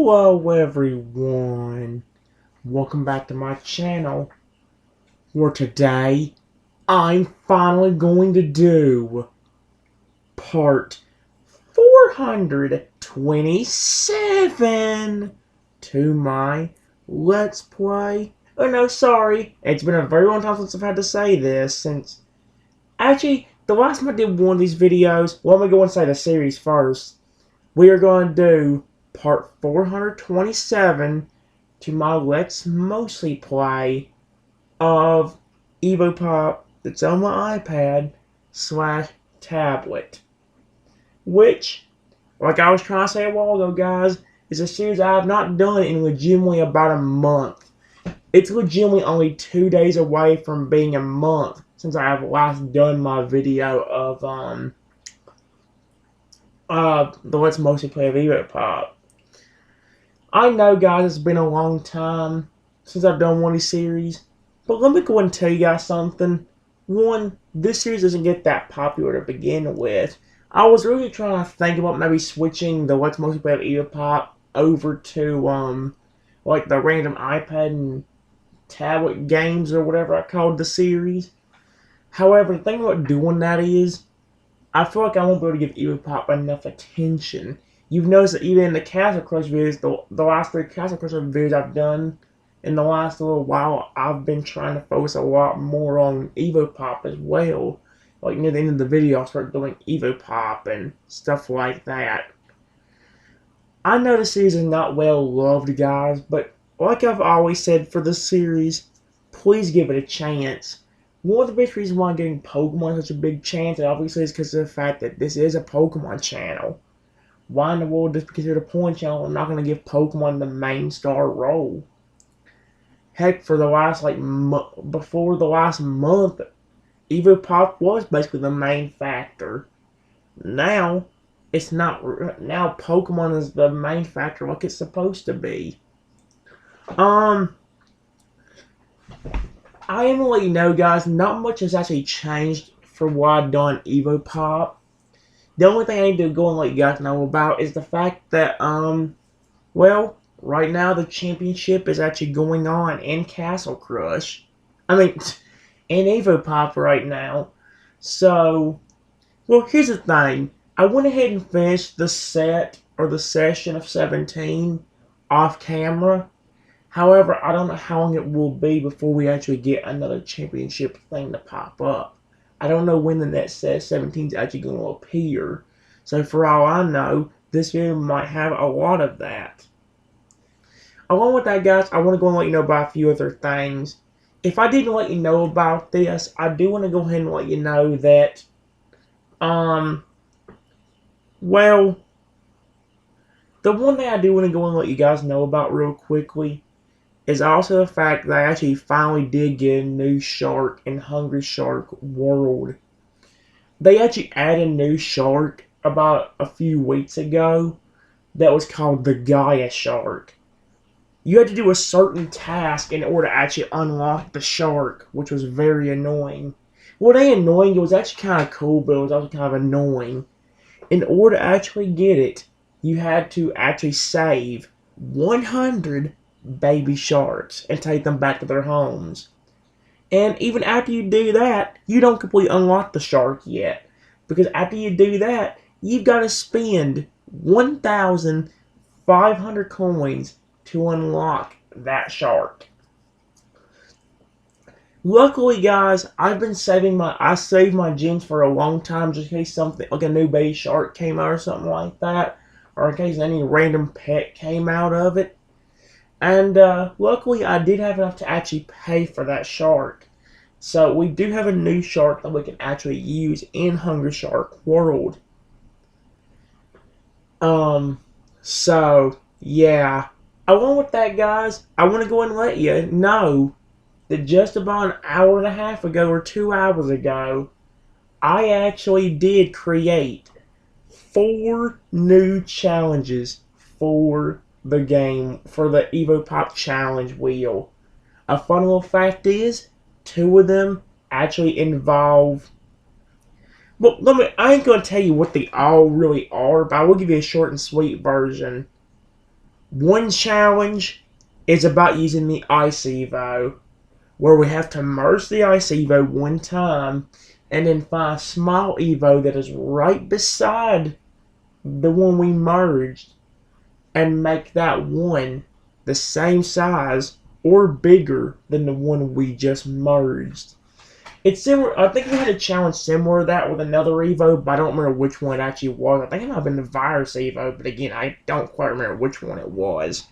Hello everyone, welcome back to my channel, where today I'm finally going to do part 427 to my Let's Play. Oh no, sorry, it's been a very long time since I've had to say this, actually, the last time I did one of these videos, well, let me go and say the series first. We are going to do part 427 to my Let's Mostly Play of Evopop that's on my iPad / tablet. Which, like I was trying to say a while ago, guys, is a series I have not done in legitimately about a month. It's legitimately only 2 days away from being a month since I have last done my video of the Let's Mostly Play of Evopop. I know, guys, it's been a long time since I've done one of these series, but let me go and tell you guys something. One, this series doesn't get that popular to begin with. I was really trying to think about maybe switching the Let's Mostly Play of Evopop over to, like the random iPad and tablet games or whatever I called the series. However, the thing about doing that is, I feel like I won't be able to give Evopop enough attention. You've noticed that even in the Castle Crush videos, the last 3 Castle Crush videos I've done in the last little while, I've been trying to focus a lot more on Evopop as well. Like near the end of the video, I'll start doing Evopop and stuff like that. I know the series is not well loved, guys, but like I've always said for this series, please give it a chance. One of the biggest reasons why I'm giving Pokemon such a big chance, obviously, is because of the fact that this is a Pokemon channel. Why in the world, just because it's a Pokemon channel, I'm not going to give Pokemon the main star role? Heck, for the last, before the last month, Evopop was basically the main factor. Now, it's not. Now, Pokemon is the main factor like it's supposed to be. I am gonna let you know, guys, not much has actually changed for what I've done Evopop. The only thing I need to go and let you guys know about is the fact that, well, right now the championship is actually going on in Castle Crush. I mean, in Evopop right now. So, well, here's the thing. I went ahead and finished the session of 17 off camera. However, I don't know how long it will be before we actually get another championship thing to pop up. I don't know when the next set of 17 is actually going to appear. So for all I know, this video might have a lot of that. Along with that, guys, I want to go and let you know about a few other things. If I didn't let you know about this, I do want to go ahead and let you know that, well, the one thing I do want to go and let you guys know about real quickly is also the fact that I actually finally did get a new shark in Hungry Shark World. They actually added a new shark about a few weeks ago that was called the Gaia Shark. You had to do a certain task in order to actually unlock the shark, which was very annoying. Well, it ain't annoying, it was actually kind of cool, but it was also kind of annoying. In order to actually get it, you had to actually save 100 baby sharks and take them back to their homes. And even after you do that, you don't completely unlock the shark yet. Because after you do that, you've got to spend 1,500 coins to unlock that shark. Luckily, guys, I saved my gems for a long time just in case something like a new baby shark came out or something like that. Or in case any random pet came out of it. And luckily, I did have enough to actually pay for that shark. So we do have a new shark that we can actually use in Hungry Shark World. So, yeah. Along with that, guys, I want to go and let you know that just about an hour and a half ago or 2 hours ago, I actually did create 4 new challenges for the game, for the Evopop challenge wheel. A fun little fact is, 2 of them actually involve, well, I ain't gonna tell you what they all really are, but I will give you a short and sweet version. One challenge is about using the Ice Evo, where we have to merge the Ice Evo one time and then find a small Evo that is right beside the one we merged and make that one the same size or bigger than the one we just merged. It's similar. I think we had a challenge similar to that with another Evo, but I don't remember which one it actually was. I think it might have been the Virus Evo, but again, I don't quite remember which one it was.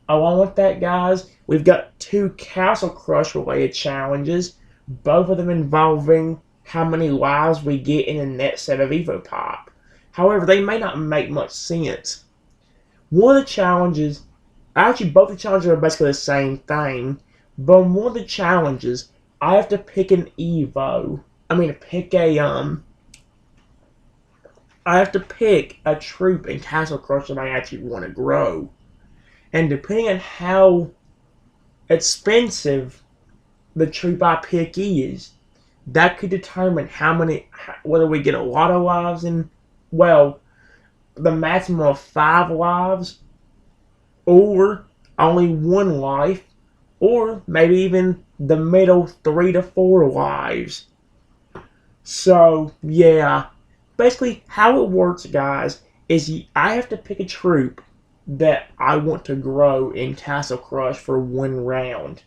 Along with that, guys, we've got two Castle Crush related challenges, both of them involving how many lives we get in a net set of Evopop. However, they may not make much sense. One of the challenges, actually both the challenges are basically the same thing, but on one of the challenges, I have to pick an Evo. I have to pick a troop in Castle Crush that I actually want to grow. And depending on how expensive the troop I pick is, that could determine whether we get a lot of lives in, well, the maximum of 5 lives, or only 1 life, or maybe even the middle 3 to 4 lives. So, yeah. Basically, how it works, guys, is I have to pick a troop that I want to grow in Castle Crush for 1 round.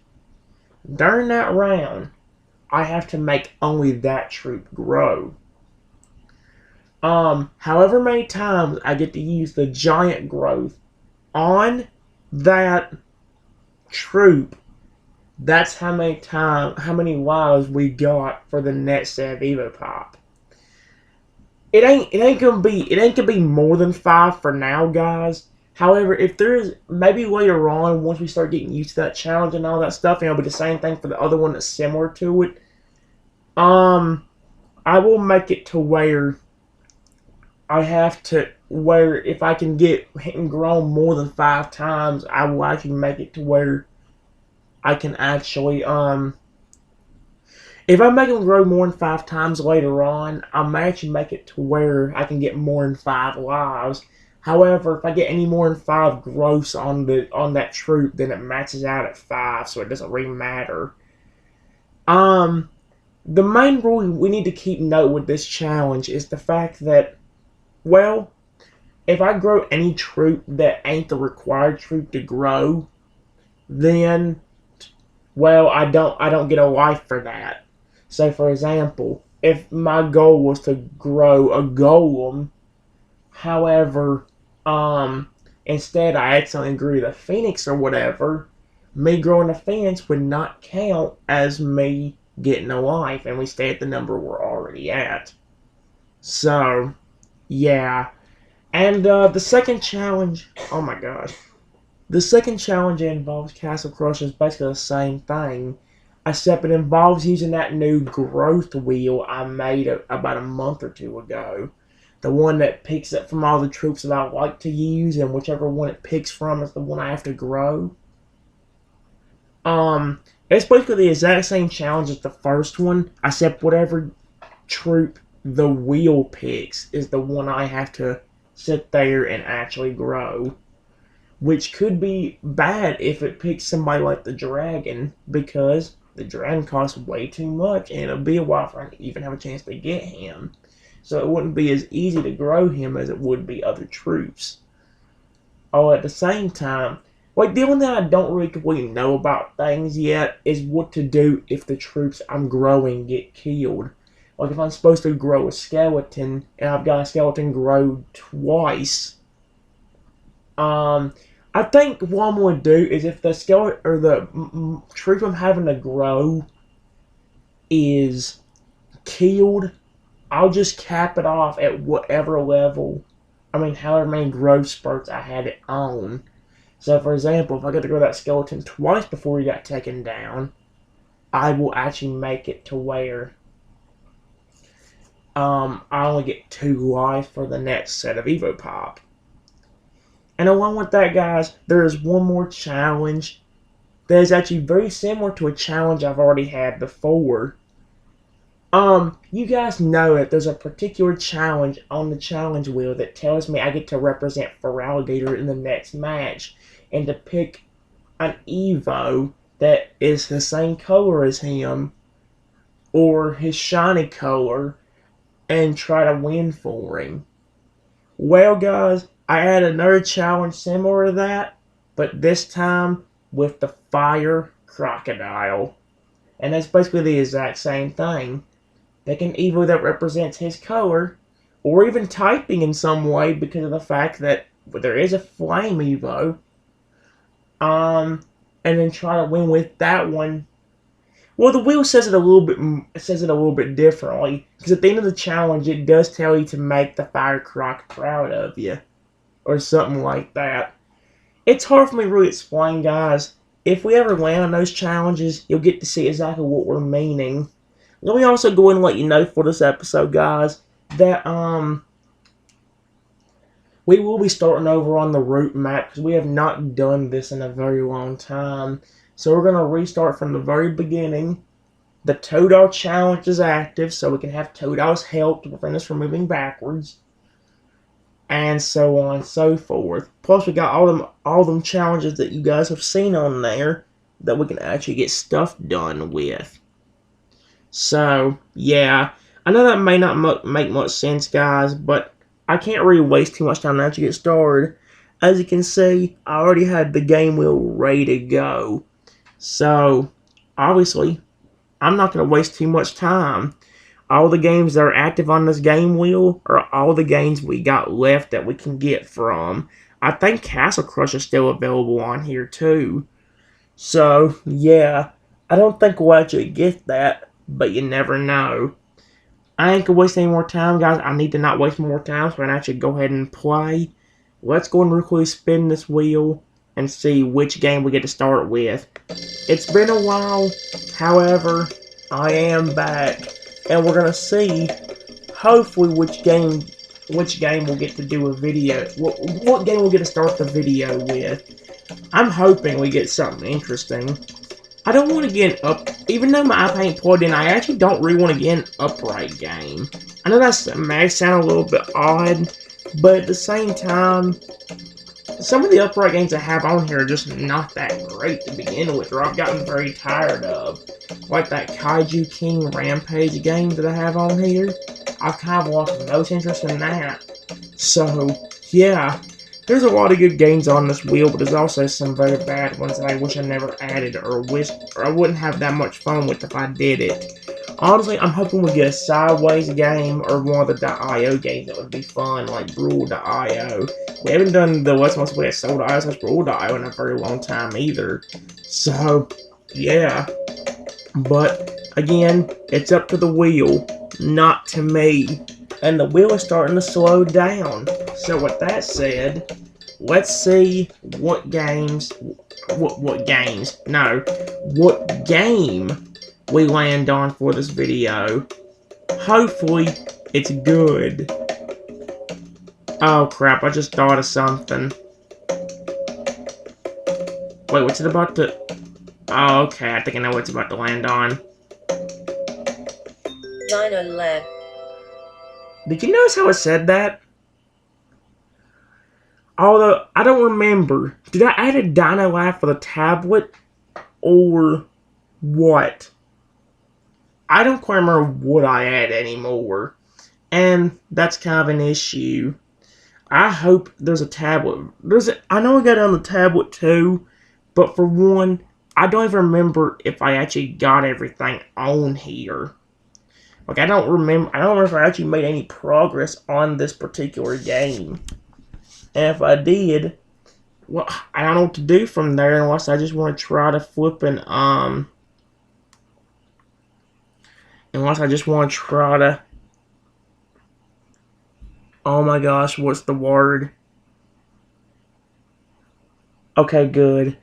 During that round, I have to make only that troop grow. However many times I get to use the giant growth on that troop, that's how many lives we got for the next set of Evopop. It ain't gonna be more than 5 for now, guys. However, if there is, maybe later on, once we start getting used to that challenge and all that stuff, and it'll be the same thing for the other one that's similar to it. I will make it to where where if I can get and grown more than 5 times, I will actually make it to where I can actually, if I make them grow more than 5 times later on, I may actually make it to where I can get more than 5 lives. However, if I get any more than 5 growths on that troop, then it maxes out at 5, so it doesn't really matter. The main rule we need to keep note with this challenge is the fact that, well, if I grow any troop that ain't the required troop to grow, then, well, I don't get a life for that. So, for example, if my goal was to grow a golem, however, instead I accidentally grew the phoenix or whatever, me growing a phoenix would not count as me getting a life, and we stay at the number we're already at. So, yeah. And the second challenge, oh my gosh. The second challenge involves Castle Crush is basically the same thing, except it involves using that new growth wheel I made about a month or 2 ago. The one that picks up from all the troops that I like to use, and whichever one it picks from is the one I have to grow. It's basically the exact same challenge as the first one, except whatever troop the wheel picks is the one I have to sit there and actually grow. Which could be bad if it picks somebody like the dragon, because the dragon costs way too much, and it'll be a while for I to even have a chance to get him. So it wouldn't be as easy to grow him as it would be other troops. All at the same time, like, the only thing I don't really completely know about things yet is what to do if the troops I'm growing get killed. Like, if I'm supposed to grow a skeleton, and I've got a skeleton grow twice, I think what I'm going to do is if the skeleton, or the troop I'm having to grow is killed, I'll just cap it off at whatever level, however many growth spurts I had it on. So, for example, if I get to grow that skeleton twice before he got taken down, I will actually make it to where I only get 2 life for the next set of Evopop. And along with that, guys, there is one more challenge that is actually very similar to a challenge I've already had before. You guys know that there's a particular challenge on the challenge wheel that tells me I get to represent Feraligatr in the next match, and to pick an Evo that is the same color as him, or his shiny color, and try to win for him. Well, guys, I had another challenge similar to that, but this time with the fire crocodile. And that's basically the exact same thing. Pick an Evo that represents his color, or even typing in some way because of the fact that there is a flame Evo. And then try to win with that one. Well, the wheel says it a little bit. It says it a little bit differently because at the end of the challenge, it does tell you to make the fire croc proud of you, or something like that. It's hard for me to really explain, guys. If we ever land on those challenges, you'll get to see exactly what we're meaning. Let me also go ahead and let you know for this episode, guys, that we will be starting over on the route map because we have not done this in a very long time. So we're gonna restart from the very beginning. The Totodile challenge is active, so we can have Totodile's help to prevent us from moving backwards, and so on and so forth. Plus, we got all them challenges that you guys have seen on there that we can actually get stuff done with. So, yeah. I know that may not make much sense, guys, but I can't really waste too much time to actually get started. As you can see, I already had the game wheel ready to go. So, obviously, I'm not going to waste too much time. All the games that are active on this game wheel are all the games we got left that we can get from. I think Castle Crush is still available on here, too. So, yeah. I don't think we'll actually get that, but you never know. I ain't gonna waste any more time, guys. I need to not waste more time, so I can actually go ahead and play. Let's go and quickly spin this wheel and see which game we get to start with. It's been a while, however, I am back, and we're gonna see, hopefully, which game we'll get to do a video. What game we'll get to start the video with. I'm hoping we get something interesting. I don't want to get an even though my iPad ain't plugged in, I actually don't really want to get an upright game. I know that may sound a little bit odd, but at the same time, some of the upright games I have on here are just not that great to begin with, or I've gotten very tired of. Like that Kaiju King Rampage game that I have on here. I've kind of lost most interest in that. So, yeah. There's a lot of good games on this wheel, but there's also some very bad ones that I wish I never added, or I wouldn't have that much fun with if I did it. Honestly, I'm hoping we get a Sideways game, or one of the .io games that would be fun, like Brawl.io. We haven't done the Let's Must Play a Soul.io / Brawl.io in a very long time either. So, yeah. But, again, it's up to the wheel, not to me. And the wheel is starting to slow down. So with that said, let's see what game we land on for this video. Hopefully, it's good. Oh crap, I just thought of something. Wait, what's it about to... Oh, okay, I think I know what it's about to land on. Dino Lab. Did you notice how I said that? Although, I don't remember. Did I add a Dino Lab for the tablet? Or what? I don't quite remember what I add anymore. And that's kind of an issue. I hope there's a tablet. I know I got it on the tablet too. But for one, I don't even remember if I actually got everything on here. Like, I don't remember if I actually made any progress on this particular game. And if I did, well, I don't know what to do from there unless I just want to try to oh my gosh, what's the word? Okay, good.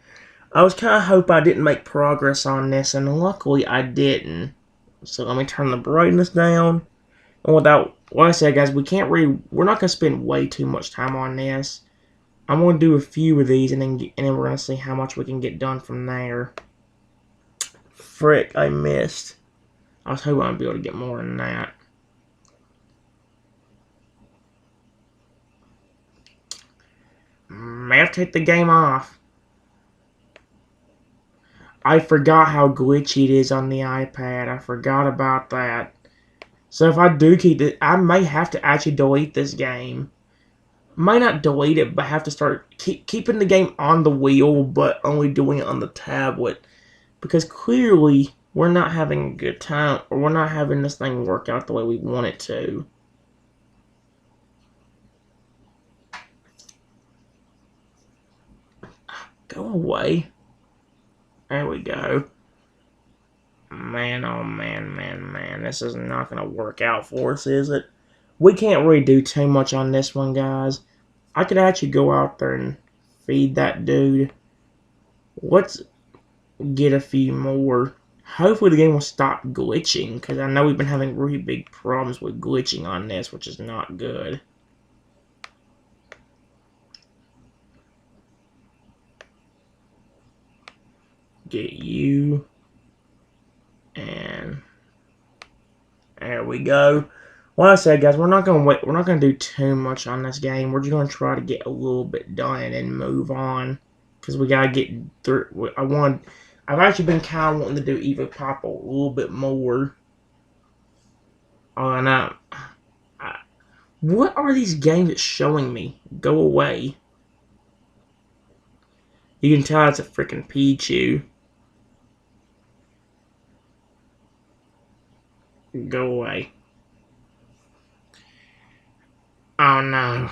I was kind of hoping I didn't make progress on this, and luckily I didn't. So let me turn the brightness down. And like I said, guys, we're not going to spend way too much time on this. I'm going to do a few of these, and then we're going to see how much we can get done from there. Frick, I missed. I was hoping I'd be able to get more than that. May have to take the game off. I forgot how glitchy it is on the iPad. I forgot about that. So if I do keep it, I may have to actually delete this game. Might not delete it, but have to start keeping the game on the wheel, but only doing it on the tablet. Because clearly, we're not having a good time, or we're not having this thing work out the way we want it to. Go away. There we go. Man, oh man. This is not going to work out for us, is it? We can't really do too much on this one, guys. I could actually go out there and feed that dude. Let's get a few more. Hopefully the game will stop glitching, because I know we've been having really big problems with glitching on this, which is not good. Get you. And there we go. Like I said, guys, we're not gonna do too much on this game. We're just gonna try to get a little bit done and move on, because we gotta get through. I've actually been kind of wanting to do Evopop a little bit more. Oh, and what are these games that's showing me? Go away. You can tell it's a freaking Pichu. Go away. Oh no.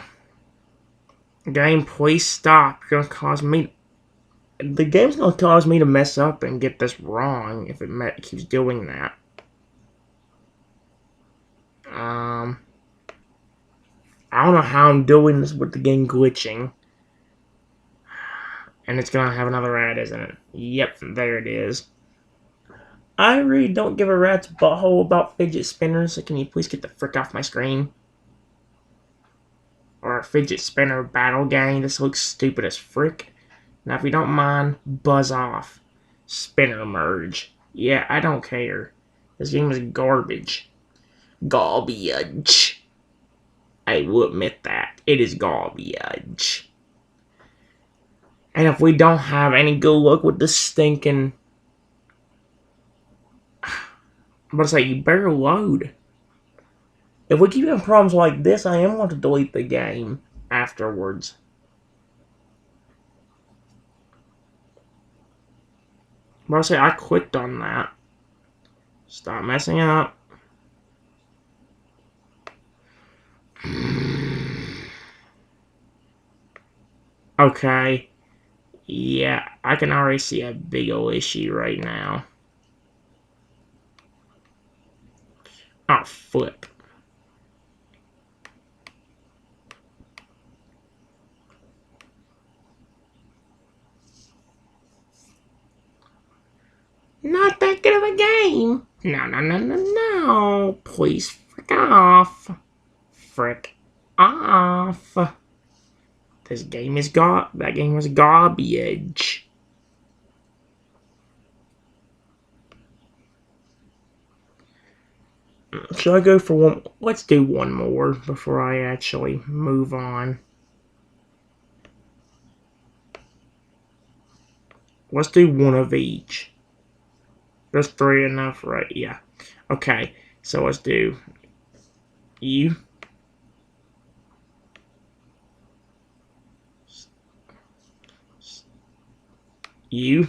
Game, please stop. You're gonna cause me. The game's gonna cause me to mess up and get this wrong if it keeps doing that. I don't know how I'm doing this with the game glitching. And it's gonna have another ad, isn't it? Yep, there it is. I really don't give a rat's butthole about fidget spinners, so can you please get the frick off my screen? Or a fidget spinner battle game. This looks stupid as frick. Now, if you don't mind, buzz off. Spinner merge. Yeah, I don't care. This game is garbage. Garbage. I will admit that. It is garbage. And if we don't have any good luck with this stinking... I'm about to say, you better load. If we keep having problems like this, I am going to delete the game afterwards. I'm about to say, I clicked on that. Stop messing up. Okay. Yeah, I can already see a big ol' issue right now. Oh, flip. Not that good of a game. No. Please frick off. Frick off. This game is that game was garbage. Should I go for one? Let's do one more before I actually move on. Let's do one of each. There's 3 enough, right? Yeah. Okay, so let's do you. You.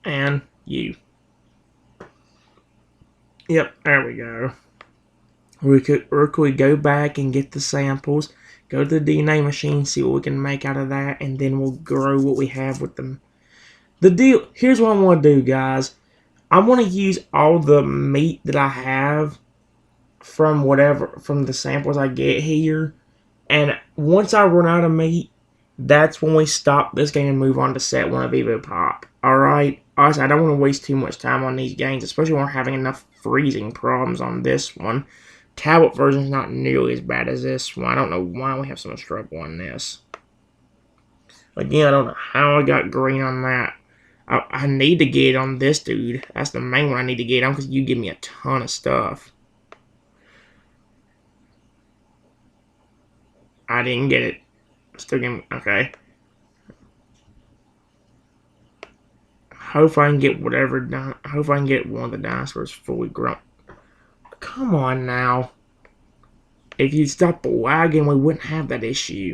And you. Yep, there we go. We could go back and get the samples, go to the DNA machine, see what we can make out of that, and then we'll grow what we have with them. The deal, here's what I want to do, guys. I want to use all the meat that I have from the samples I get here, and once I run out of meat, that's when we stop this game and move on to set 1 of Evopop. Alright? Honestly, I don't want to waste too much time on these games, especially when we're having enough freezing problems on this one. Tablet version is not nearly as bad as this one. I don't know why we have so much trouble on this. Again, I don't know how I got green on that. I need to get on this dude. That's the main one I need to get on because you give me a ton of stuff. I didn't get it. Still getting okay. Hope I can get whatever. Hope I can get one of the dinosaurs fully grown. Come on now. If you stop lagging, we wouldn't have that issue.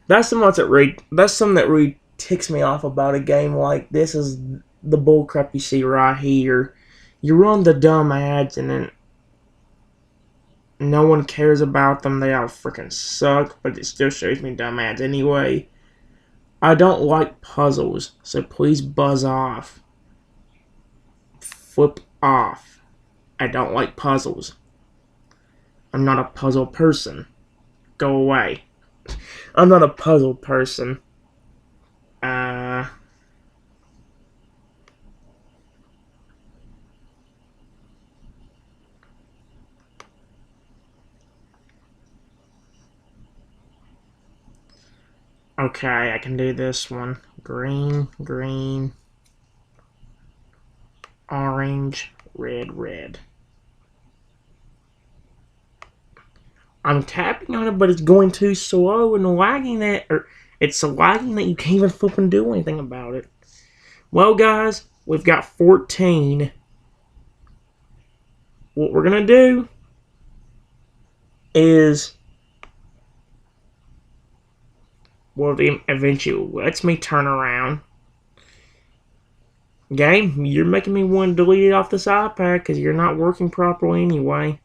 That's something that really ticks me off about a game like this is the bullcrap you see right here. You run the dumb ads and then no one cares about them. They all freaking suck, but it still shows me dumb ads anyway. I don't like puzzles, so please buzz off. Flip off. I don't like puzzles. I'm not a puzzle person. Go away. I'm not a puzzle person. Okay, I can do this one. Green, green, orange, red, red. I'm tapping on it, but it's going too slow and lagging it, or it's so lagging that you can't even flip and do anything about it. Well, guys, we've got 14. What we're gonna do is, well, eventually lets me turn around. Game, you're making me want to delete it off this iPad because you're not working properly anyway.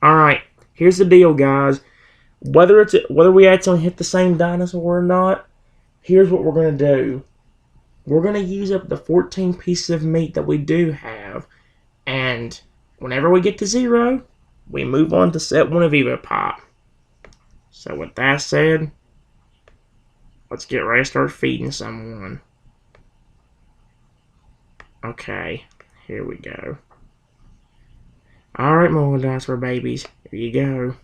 Alright, here's the deal, guys. Whether we actually hit the same dinosaur or not, here's what we're going to do. We're going to use up the 14 pieces of meat that we do have, and whenever we get to 0, we move on to set 1 of Evopop. So with that said, let's get ready to start feeding someone. Okay, here we go. Alright, my little dinosaur babies, here you go.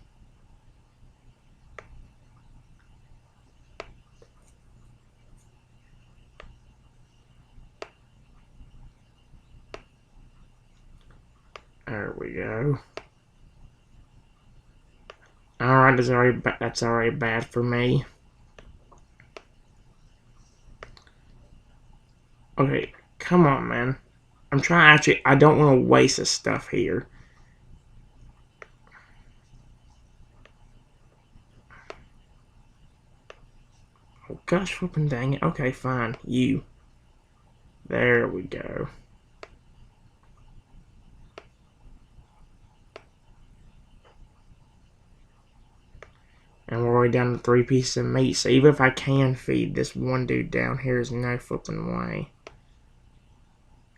There we go. Alright, that's already bad for me. Okay, come on, man. I'm trying, actually, I don't want to waste this stuff here. Oh, gosh, flipping dang it. Okay, fine. You. There we go. And we're already down to 3 pieces of meat. So even if I can feed this one dude down here, there's no flipping way.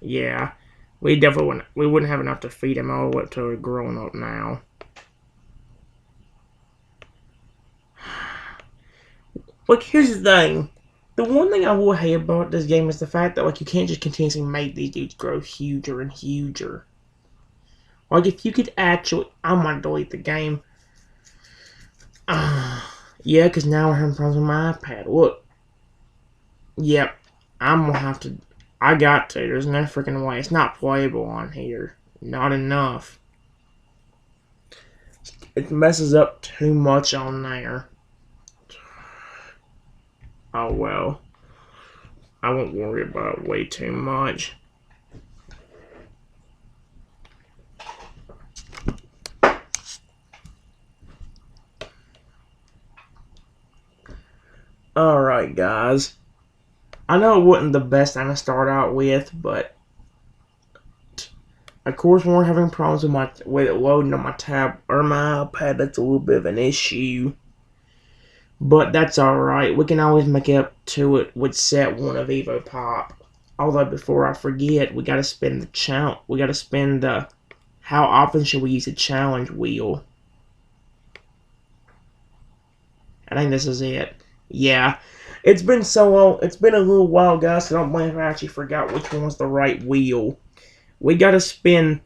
Yeah, we definitely wouldn't have enough to feed him all the way up to a grown up now. Look, here's the thing. The one thing I will hate about this game is the fact that, like, you can't just continuously make these dudes grow huger and huger. Like, if you could actually... I'm gonna delete the game. Yeah, because now we're having problems with my iPad. Look. Yep. I'm gonna have to... I got to. There's no freaking way. It's not playable on here. Not enough. It messes up too much on there. Oh, well. I won't worry about it way too much. Alright, guys. I know it wasn't the best thing to start out with, but of course when we're having problems with it loading on my tab or my iPad, that's a little bit of an issue. But that's alright. We can always make up to it with set 1 of Evopop. Although before I forget, we gotta spin the how often should we use the challenge wheel? I think this is it. Yeah. It's been so long. It's been a little while, guys, so I don't blame if I actually forgot which one was the right wheel. We gotta spin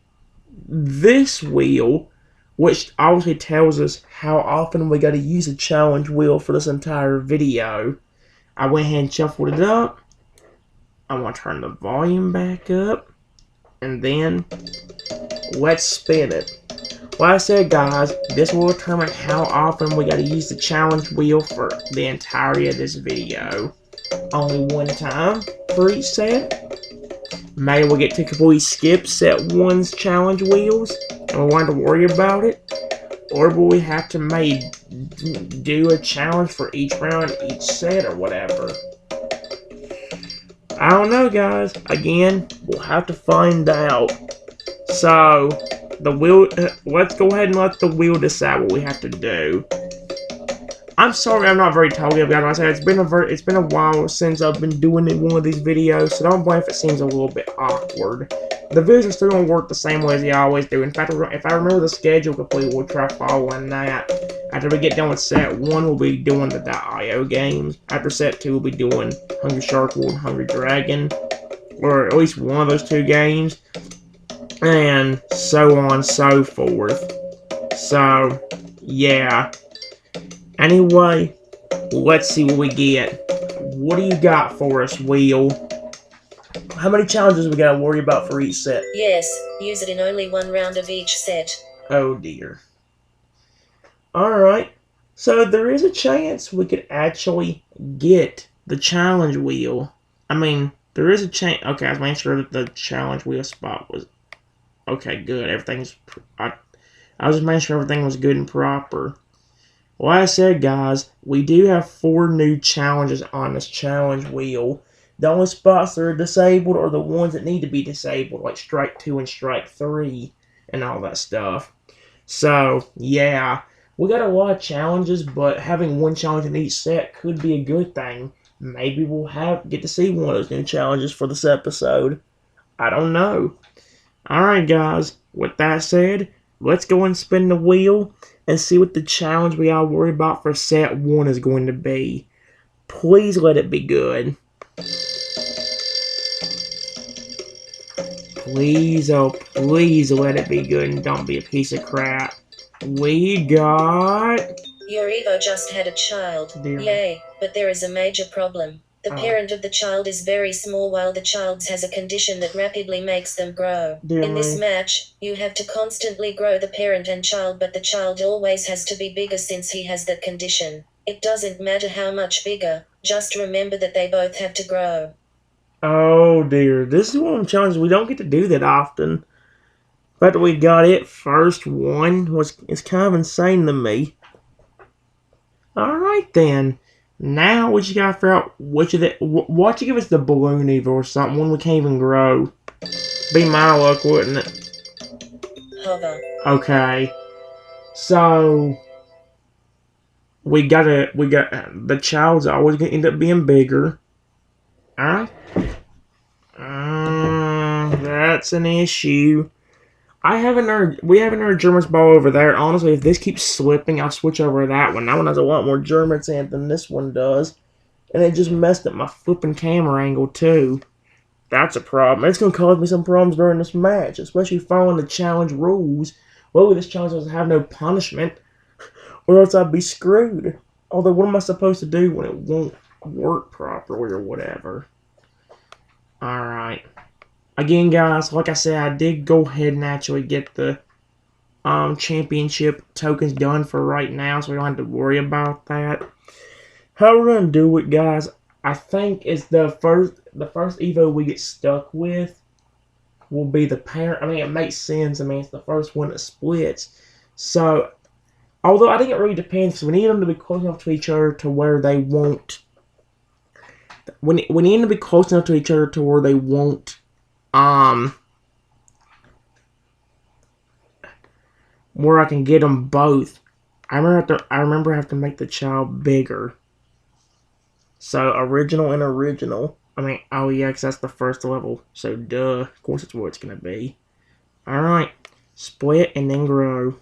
this wheel which obviously tells us how often we got to use the challenge wheel for this entire video. I went ahead and shuffled it up. I'm going to turn the volume back up, and then let's spin it. Like I said, guys, this will determine how often we got to use the challenge wheel for the entirety of this video. Only one time for each set. Maybe we'll get to completely skip set 1's challenge wheels, and we won't have to worry about it. Or will we have to maybe do a challenge for each round, each set, or whatever? I don't know, guys. Again, we'll have to find out. So, the wheel. Let's go ahead and let the wheel decide what we have to do. I'm sorry, I'm not very talkative, guys. Like I said, it's been a while since I've been doing one of these videos, so don't blame if it seems a little bit awkward. The videos are still gonna work the same way as they always do. In fact, if I remember the schedule completely, we'll try following that. After we get done with set 1, we'll be doing the .io games. After set 2, we'll be doing Hungry Shark World and Hungry Dragon, or at least one of those 2 games, and so on and so forth. So, yeah. Anyway, let's see what we get. What do you got for us, Wheel? How many challenges we gotta worry about for each set? Yes, use it in only 1 round of each set. Oh dear. Alright, so there is a chance we could actually get the challenge wheel. I mean, there is a chance. Okay, I was making sure that the challenge wheel spot was... Okay, good. Everything's... I was just making sure everything was good and proper. Like I said, guys, we do have 4 new challenges on this challenge wheel. The only spots that are disabled are the ones that need to be disabled, like Strike 2 and Strike 3 and all that stuff. So, yeah, we got a lot of challenges, but having 1 challenge in each set could be a good thing. Maybe we'll get to see one of those new challenges for this episode. I don't know. Alright, guys, with that said, let's go and spin the wheel and see what the challenge we all worry about for set 1 is going to be. Please let it be good. Please, oh please let it be good and don't be a piece of crap. We got... Your Evo just had a child. Dear Yay, but there is a major problem. The parent of the child is very small while the child has a condition that rapidly makes them grow. In this match, you have to constantly grow the parent and child, but the child always has to be bigger since he has that condition. It doesn't matter how much bigger, just remember that they both have to grow. Oh dear, this is one of the challenges we don't get to do that often. The fact that we got it first one is kind of insane to me. Alright then. Now we just gotta figure out which of the... Why don't you give us the balloon Evo or something, one we can't even grow? Be my luck, wouldn't it? Hover. Okay. So... We got the child's always gonna end up being bigger. Alright. That's an issue. We haven't heard German's ball over there. Honestly, if this keeps slipping, I'll switch over to that one. That one has a lot more Germans in it than this one does. And it just messed up my flipping camera angle, too. That's a problem. It's going to cause me some problems during this match, especially following the challenge rules. Well, this challenge doesn't have no punishment, or else I'd be screwed. Although, what am I supposed to do when it won't work properly or whatever? Alright. Again, guys, like I said, I did go ahead and actually get the championship tokens done for right now, so we don't have to worry about that. How we're gonna do it, guys, I think is the first Evo we get stuck with will be the parent. I mean, it makes sense. I mean, it's the first one that splits. So, although I think it really depends, because we need them to be close enough to each other to where they won't. We need them to be close enough to each other to where they won't. Where I can get them both. I remember I have to make the child bigger. So original and original. I mean, oh yeah, because that's the first level. So duh, of course it's what it's gonna be. All right, split and then grow.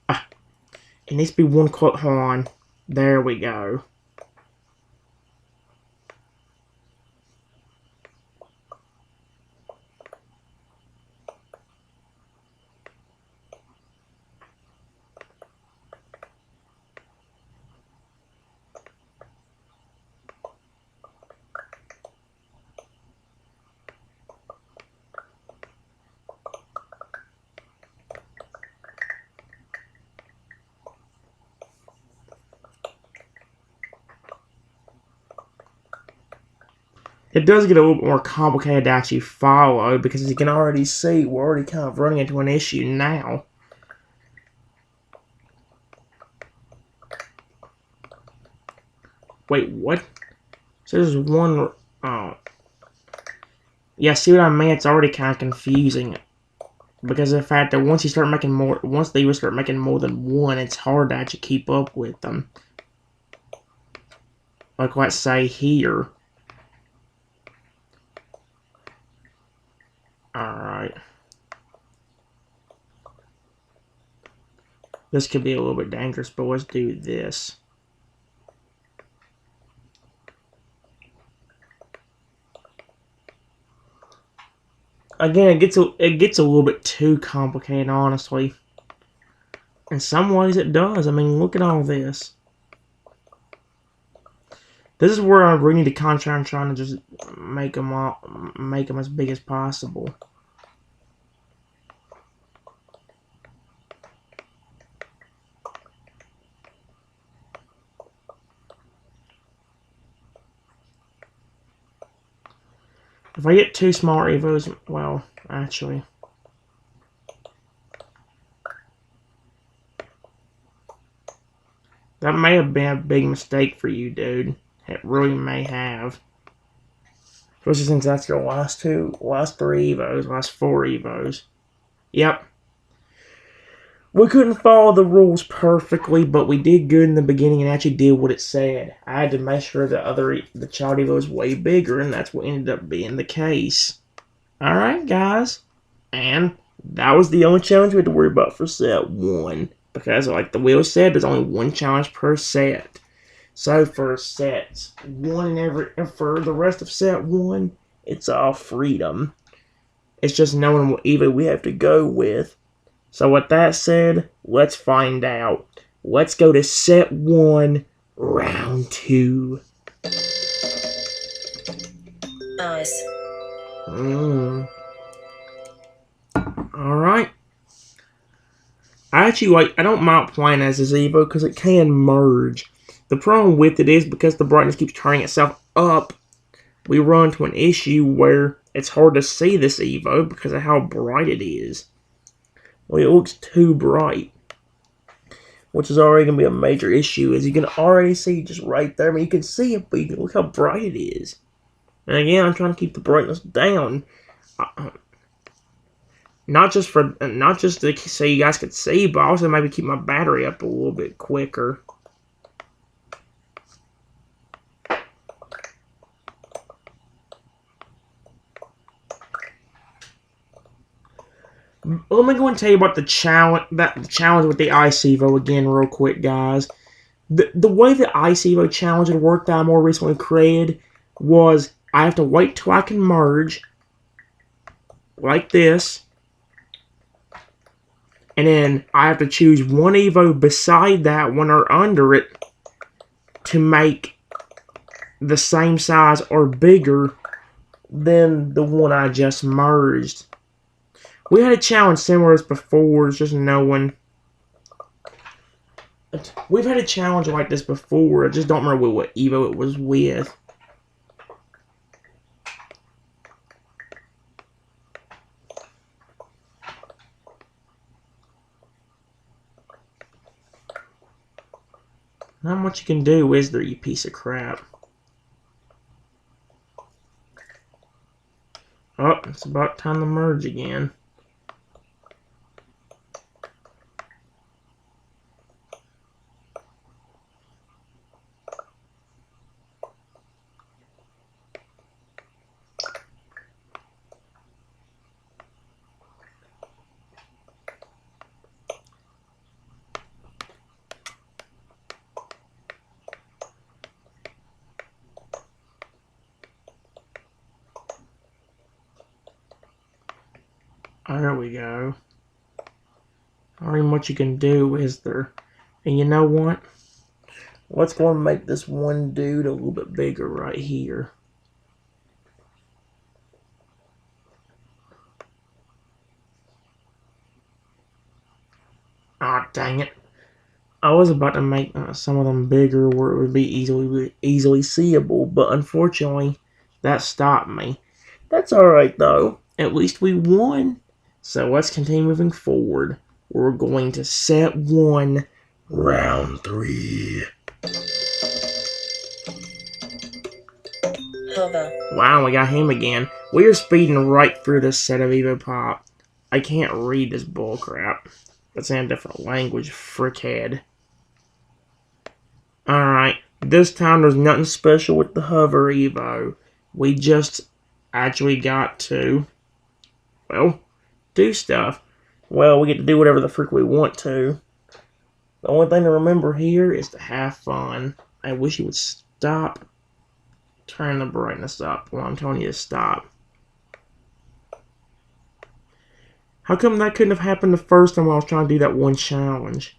It needs to be one hold on. There we go. It does get a little bit more complicated to actually follow, because as you can already see, we're already kind of running into an issue now. Wait, what? So there's one... Oh. Yeah, see what I mean? It's already kind of confusing. Because of the fact that once they start making more than one, it's hard to actually keep up with them. Like, let's say here. Alright. This could be a little bit dangerous, but let's do this. Again, it gets a little bit too complicated, honestly. In some ways, it does. I mean, look at all this. This is where I really need to concentrate on trying to just make them as big as possible. If I get two smaller Evos, well, actually. That may have been a big mistake for you, dude. It really may have. Especially since that's your last three Evos, last four Evos. Yep. We couldn't follow the rules perfectly, but we did good in the beginning and actually did what it said. I had to make sure the child Evo was way bigger, and that's what ended up being the case. Alright, guys. And that was the only challenge we had to worry about for set 1. Because, like the wheel said, there's only one challenge per set. So for sets 1 and for the rest of set 1, it's all freedom. It's just knowing what Evo we have to go with. So with that said, let's find out. Let's go to set 1, round 2. Ice. Alright. I don't mind playing as this Evo because it can merge. The problem with it is because the brightness keeps turning itself up, we run into an issue where it's hard to see this Evo because of how bright it is. Well, it looks too bright, which is already going to be a major issue, as you can already see just right there. I mean, you can see it, but you can look how bright it is. And again, I'm trying to keep the brightness down. Not just so you guys could see, but also maybe keep my battery up a little bit quicker. Let me go and tell you about the challenge with the Ice Evo again real quick, guys. The way the Ice Evo challenge had worked that I more recently created was I have to wait till I can merge like this, and then I have to choose one Evo beside that one or under it to make the same size or bigger than the one I just merged. We had a challenge similar as before, it's just knowing. We've had a challenge like this before, I just don't remember what Evo it was with. Not much you can do, is there, you piece of crap? Oh, it's about time to merge again. There we go. Not even much you can do, is there? And you know what? Let's go and make this one dude a little bit bigger right here. Ah, dang it. I was about to make some of them bigger where it would be easily seeable, but unfortunately, That stopped me. That's alright, though. At least we won. So let's continue moving forward. We're going to set 1, round 3. Hover. Wow, we got him again. We are speeding right through this set of Evopop. I can't read this bullcrap. It's in a different language, frickhead. Alright, this time there's nothing special with the hover Evo. We just actually got to, well, do stuff. Well, we get to do whatever the frick we want to. The only thing to remember here is to have fun. I wish you would stop turning the brightness up while I'm telling you to stop. How come that couldn't have happened the first time I was trying to do that one challenge?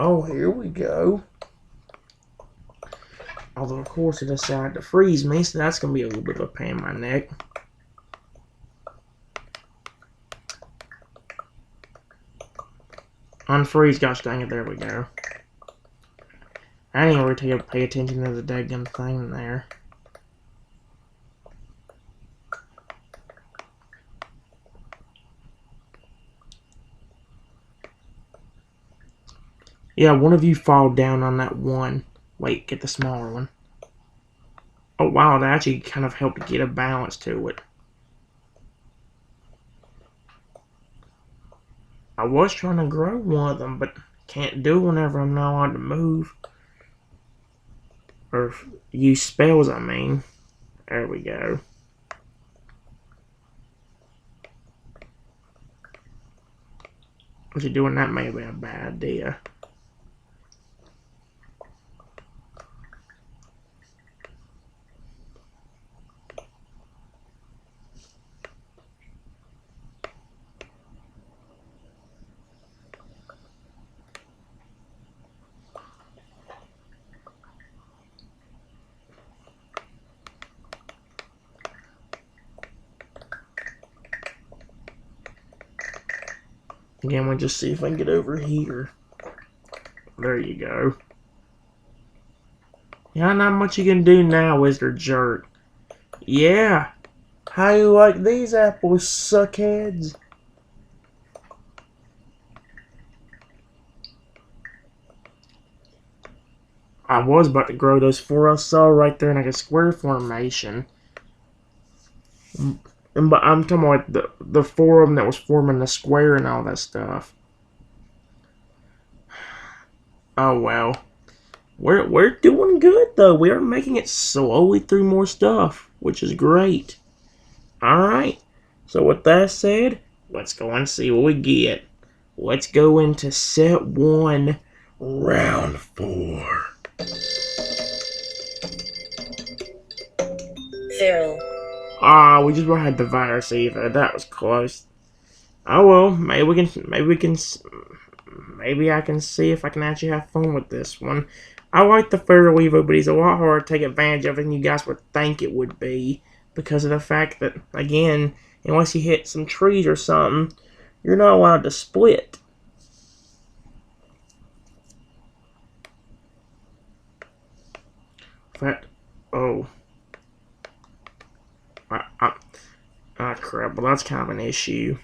Oh, here we go. Although, of course, it decided to freeze me, so that's going to be a little bit of a pain in my neck. Unfreeze, gosh dang it, there we go. I didn't really pay attention to the daggum thing there. Yeah, one of you fall down on that one. Wait, get the smaller one. Oh wow, that actually kind of helped get a balance to it. I was trying to grow one of them, but can't do whenever I'm not allowed to move. Or use spells, I mean. There we go. What you doing that may be a bad idea. Again, we'll just see if I can get over here. There you go. Yeah, not much you can do now, Wizard Jerk. Yeah. How you like these apples, suckheads? I was about to grow those 4 I saw right there in like a square formation. But I'm talking about the 4 of them that was forming the square and all that stuff. Oh well. We're doing good though. We are making it slowly through more stuff, which is great. Alright. So with that said, let's go and see what we get. Let's go into set 1, round 4. Feral. Ah, we just had the virus either. That was close. Oh well, maybe I can see if I can actually have fun with this one. I like the Feral Evo, but he's a lot harder to take advantage of than you guys would think it would be. Because of the fact that, again, unless you hit some trees or something, you're not allowed to split. Oh. Ah, crap. Well, that's kind of an issue.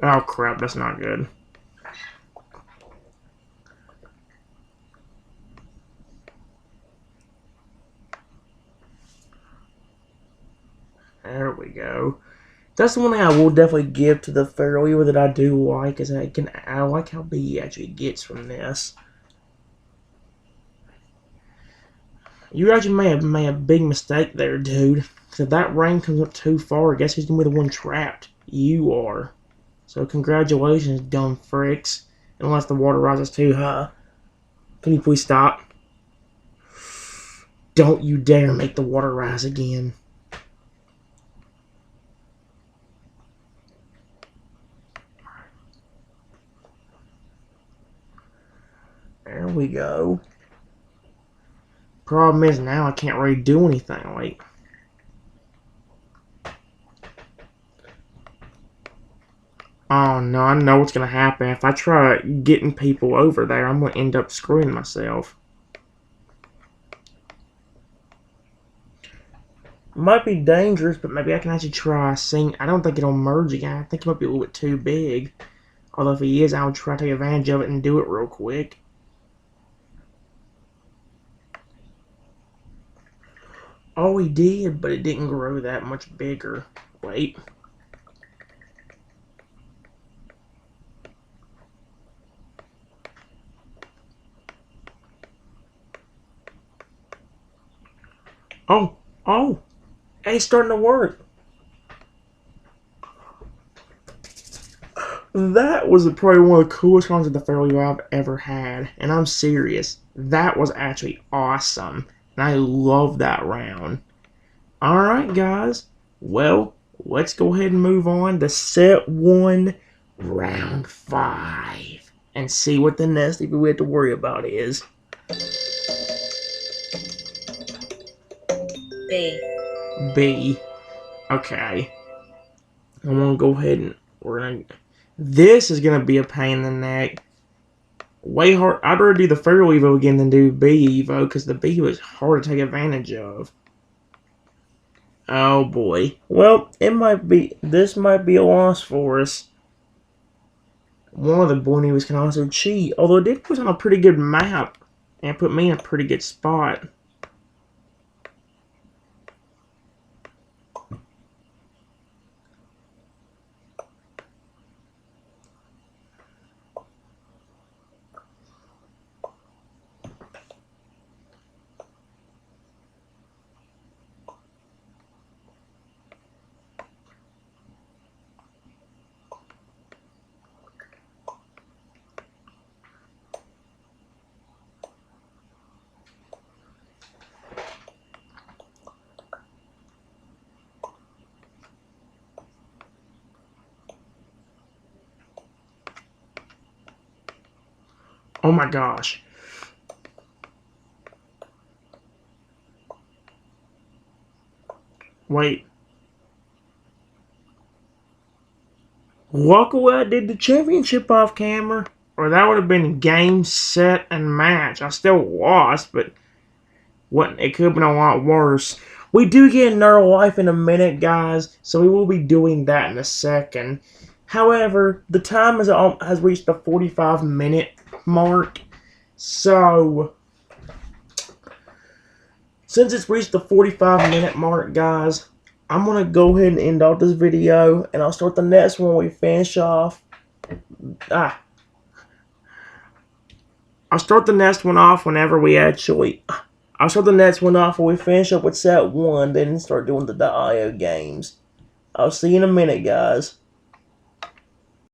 Oh, crap. That's not good. There we go. That's the one thing I will definitely give to the Feral Evo that I do like, is I like how big he actually gets from this. You actually made a big mistake there, dude. So if that rain comes up too far, guess who's gonna be the one trapped? You are. So congratulations, dumb fricks. Unless the water rises too high. Can you please stop? Don't you dare make the water rise again. There we go. Problem is now I can't really do anything. Like, oh no, I know what's gonna happen. If I try getting people over there, I'm gonna end up screwing myself. Might be dangerous, but maybe I can actually try seeing. I don't think it'll merge again. I think it might be a little bit too big. Although if he is, I'll try to take advantage of it and do it real quick. Oh, he did, but it didn't grow that much bigger. Wait. Oh, it's starting to work. That was probably one of the coolest runs of the Fairly I've ever had. And I'm serious. That was actually awesome. And I love that round. Alright, guys. Well, let's go ahead and move on to set 1, round 5. And see what the next thing we have to worry about is. B. Okay. I'm gonna go ahead and this is gonna be a pain in the neck. Way hard. I'd rather do the Feral Evo again than do B Evo because the B was hard to take advantage of. Oh boy. Well, this might be a loss for us. One of the Born Evos can also cheat, although it did put us on a pretty good map and put me in a pretty good spot. Oh my gosh. Wait. Luckily I did the championship off camera, or that would have been game, set, and match. I still lost, but it could have been a lot worse. We do get another life in a minute, guys, so we will be doing that in a second. However, the time has reached the 45-minute mark, so since it's reached the 45-minute mark, guys, I'm going to go ahead and end off this video, and I'll start the next one when we finish off. I'll start the next one off whenever we actually... I'll start the next one off when we finish up with set 1, then start doing the IO games. I'll see you in a minute, guys.